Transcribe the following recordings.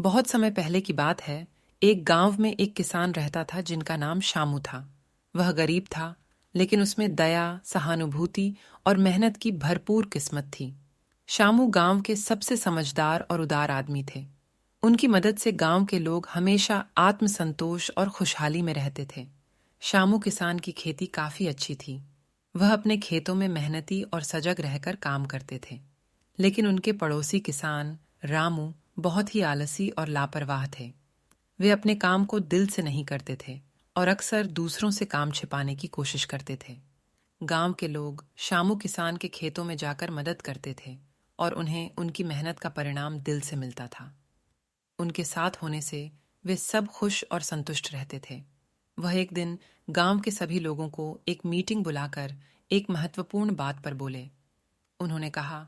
बहुत समय पहले की बात है। एक गांव में एक किसान रहता था जिनका नाम शामू था। वह गरीब था, लेकिन उसमें दया, सहानुभूति और मेहनत की भरपूर किस्मत थी। शामू गांव के सबसे समझदार और उदार आदमी थे। उनकी मदद से गांव के लोग हमेशा आत्मसंतोष और खुशहाली में रहते थे। शामू किसान की खेती काफी अच्छी थी। वह अपने खेतों में मेहनती और सजग रहकर काम करते थे। लेकिन उनके पड़ोसी किसान रामू बहुत ही आलसी और लापरवाह थे। वे अपने काम को दिल से नहीं करते थे और अक्सर दूसरों से काम छिपाने की कोशिश करते थे। गांव के लोग शामू किसान के खेतों में जाकर मदद करते थे और उन्हें उनकी मेहनत का परिणाम दिल से मिलता था। उनके साथ होने से वे सब खुश और संतुष्ट रहते थे। वह एक दिन गांव के सभी लोगों को एक मीटिंग बुलाकर एक महत्वपूर्ण बात पर बोले। उन्होंने कहा,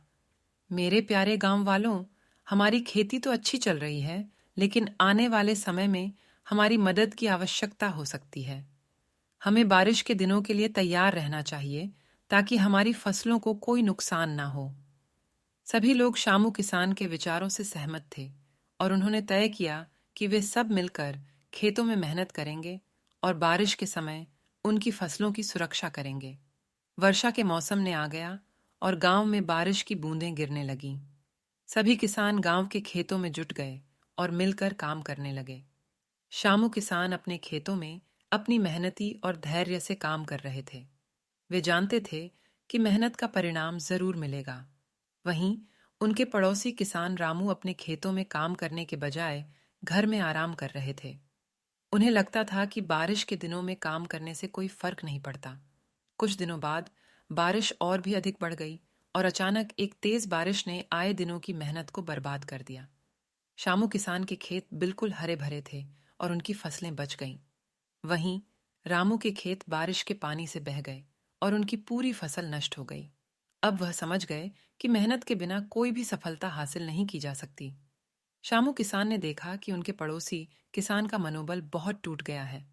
मेरे प्यारे गांव वालों, हमारी खेती तो अच्छी चल रही है, लेकिन आने वाले समय में हमारी मदद की आवश्यकता हो सकती है। हमें बारिश के दिनों के लिए तैयार रहना चाहिए ताकि हमारी फसलों को कोई नुकसान ना हो। सभी लोग शामू किसान के विचारों से सहमत थे और उन्होंने तय किया कि वे सब मिलकर खेतों में मेहनत करेंगे और बारिश के समय उनकी फसलों की सुरक्षा करेंगे। वर्षा के मौसम ने आ गया और गांव में बारिश की बूंदें गिरने लगीं। सभी किसान गांव के खेतों में जुट गए और मिलकर काम करने लगे। शामू किसान अपने खेतों में अपनी मेहनती और धैर्य से काम कर रहे थे। वे जानते थे कि मेहनत का परिणाम जरूर मिलेगा। वहीं उनके पड़ोसी किसान रामू अपने खेतों में काम करने के बजाय घर में आराम कर रहे थे। उन्हें लगता था कि बारिश के दिनों में काम करने से कोई फर्क नहीं पड़ता। कुछ दिनों बाद बारिश और भी अधिक बढ़ गई और अचानक एक तेज बारिश ने आए दिनों की मेहनत को बर्बाद कर दिया। शामू किसान के खेत बिल्कुल हरे भरे थे और उनकी फसलें बच गईं। वहीं रामू के खेत बारिश के पानी से बह गए और उनकी पूरी फसल नष्ट हो गई। अब वह समझ गए कि मेहनत के बिना कोई भी सफलता हासिल नहीं की जा सकती। शामू किसान ने देखा कि उनके पड़ोसी किसान का मनोबल बहुत टूट गया है।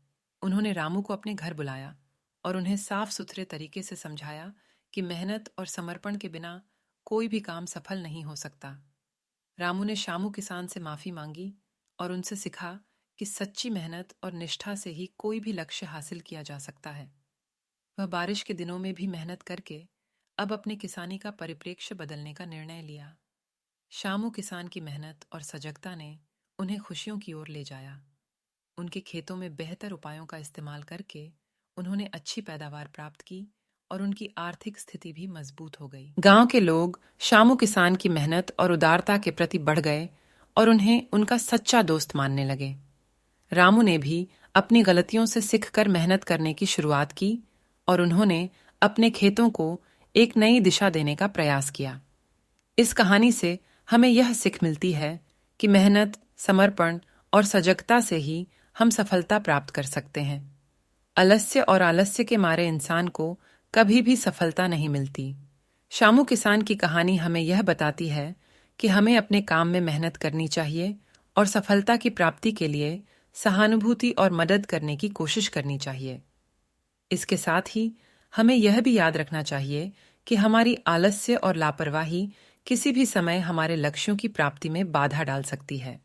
उन्होंने रामू को अपने घर बुलाया और उन्हें साफ सुथरे तरीके से समझाया कि मेहनत और समर्पण के बिना कोई भी काम सफल नहीं हो सकता। रामू ने शामू किसान से माफी मांगी और उनसे सिखा कि सच्ची मेहनत और निष्ठा से ही कोई भी लक्ष्य हासिल किया जा सकता है। वह बारिश के दिनों में भी मेहनत करके अब अपने किसानी का परिप्रेक्ष्य बदलने का निर्णय लिया। शामू किसान की मेहनत और सजगता ने उन्हें खुशियों की ओर ले जाया। उनके खेतों में बेहतर उपायों का इस्तेमाल करके उन्होंने अच्छी पैदावार प्राप्त की और उनकी आर्थिक स्थिति भी मजबूत हो गई। गांव के लोग शामू किसान की मेहनत और उदारता के प्रति बढ़ गए और उन्हें उनका सच्चा दोस्त मानने लगे। रामू ने भी अपनी गलतियों से सीखकर मेहनत करने की शुरुआत की और उन्होंने अपने खेतों को एक नई दिशा देने का प्रयास किया। इस कहानी से हमें यह सीख मिलती है कि मेहनत, समर्पण और सजगता से ही हम सफलता प्राप्त कर सकते हैं। आलस्य और आलस्य के मारे इंसान को कभी भी सफलता नहीं मिलती। शामू किसान की कहानी हमें यह बताती है कि हमें अपने काम में मेहनत करनी चाहिए और सफलता की प्राप्ति के लिए सहानुभूति और मदद करने की कोशिश करनी चाहिए। इसके साथ ही हमें यह भी याद रखना चाहिए कि हमारी आलस्य और लापरवाही किसी भी समय हमारे लक्ष्यों की प्राप्ति में बाधा डाल सकती है।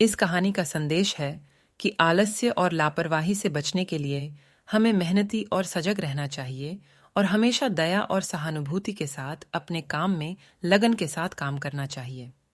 इस कहानी का संदेश है कि आलस्य और लापरवाही से बचने के लिए हमें मेहनती और सजग रहना चाहिए और हमेशा दया और सहानुभूति के साथ अपने काम में लगन के साथ काम करना चाहिए।